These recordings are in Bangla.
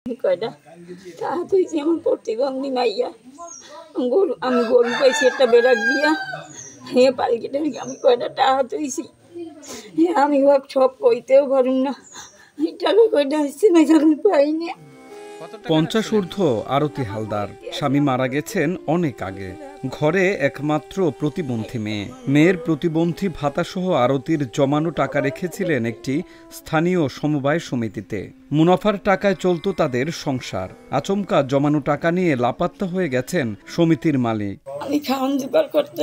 কয়টা টাকা তুইছি আমার প্রতিবন্ধী মাইয়া আমি গরু পাইছি একটা বেড়াক দিয়া পালকিটা আমি কয়টা টাকা তুইছি আমি সব কইতেও পারুম না টাকা কয়টা আসছে না পাই না। 50 ঊর্ধ্ব আরতি হালদার স্বামী মারা গেছেন অনেক আগে। ঘরে একমাত্র প্রতিবন্ধী মেয়ের প্রতিবন্ধী ভাতাসহ আরতির জমানো টাকা রেখেছিলেন একটি স্থানীয় সমবায় সমিতিতে। মুনাফার টাকায় চলত তাদের সংসার। আচমকা জমানো টাকা নিয়ে লাপাত্তা হয়ে গেছেন সমিতির মালিক। আমি খাওয়ান জোগাড় করতে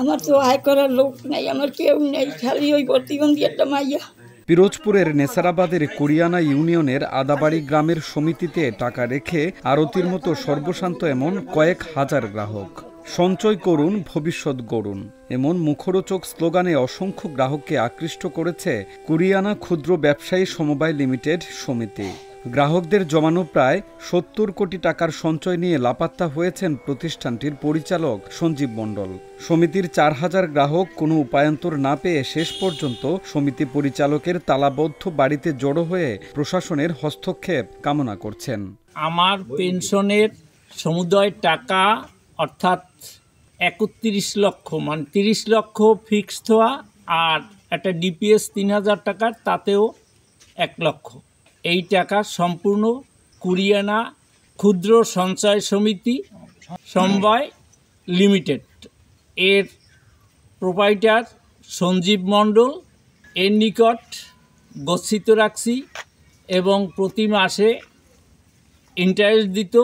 আমার তো আয় করার লোক নাই, আমার কেউ নেই, খালি ওই প্রতিবন্ধী একটা মাইয়া। পিরোজপুরের নেসারাবাদের কুরিয়ানা ইউনিয়নের আদাবাড়ি গ্রামের সমিতিতে টাকা রেখে আরতির মতো সর্বশান্ত এমন কয়েক হাজার গ্রাহক। সঞ্চয় করুন, ভবিষ্যৎ গড়ুন, এমন মুখরোচক স্লোগানে অসংখ্য গ্রাহককে আকৃষ্ট করেছে কুরিয়ানা ক্ষুদ্র ব্যবসায়ী সমবায় লিমিটেড সমিতি। গ্রাহকদের জমানো প্রায় 70 কোটি টাকার সঞ্চয় নিয়ে লাপাত্তা হয়েছেন প্রতিষ্ঠানটির পরিচালক সঞ্জীব মণ্ডল। সমিতির 4000 গ্রাহক কোনো উপায়ান্তর না পেয়ে শেষ পর্যন্ত সমিতি পরিচালকের তালাবদ্ধ বাড়িতে জড়ো হয়ে প্রশাসনের হস্তক্ষেপ কামনা করছেন। আমার পেনশনের সমুদয় টাকা অর্থাৎ 31 লক্ষ, মানে 30 লক্ষ ফিক্সড হওয়া আর একটা ডিপিএস 3000 টাকার, তাতেও 1 লক্ষ, এই টাকা সম্পূর্ণ কুরিয়ানা ক্ষুদ্র সঞ্চয় সমিতি সমবায় লিমিটেড এর প্রোপাইটার সঞ্জীব মণ্ডল এর নিকট গচ্ছিত রাখছি এবং প্রতি মাসে ইন্টারেস্ট দিত।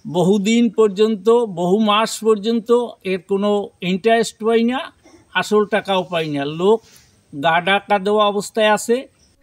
বহুদিন পর্যন্ত, বহু মাস পর্যন্ত এর কোনো ইন্টারেস্ট পাই না, আসল টাকাও পাই না, লোক গা ঢাকা দেওয়া অবস্থায় আছে।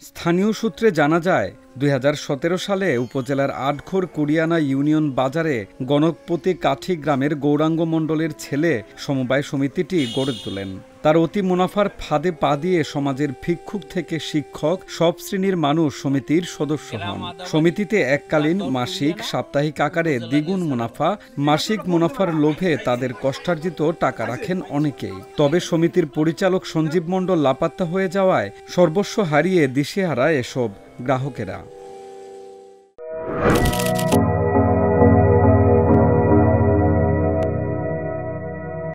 স্থানীয় সূত্রে জানা যায় 2017 সালে উপজেলার আটঘর কুরিয়ানা ইউনিয়ন বাজারে গণকপতি কাঠি গ্রামের গৌরাঙ্গ মণ্ডলের ছেলে সমবায় সমিতিটি গড়ে তোলেন। তার অতি মুনাফার ফাঁদে পা দিয়ে সমাজের ভিক্ষুক থেকে শিক্ষক সব শ্রেণীর মানুষ সমিতির সদস্য হন। সমিতিতে এককালীন, মাসিক, সাপ্তাহিক আকারে দ্বিগুণ মুনাফা, মাসিক মুনাফার লোভে তাদের কষ্টার্জিত টাকা রাখেন অনেকেই। তবে সমিতির পরিচালক সঞ্জীব মণ্ডল লাপাত্তা হয়ে যাওয়ায় সর্বস্ব হারিয়ে দিশেহারা এসব গ্রাহকেরা।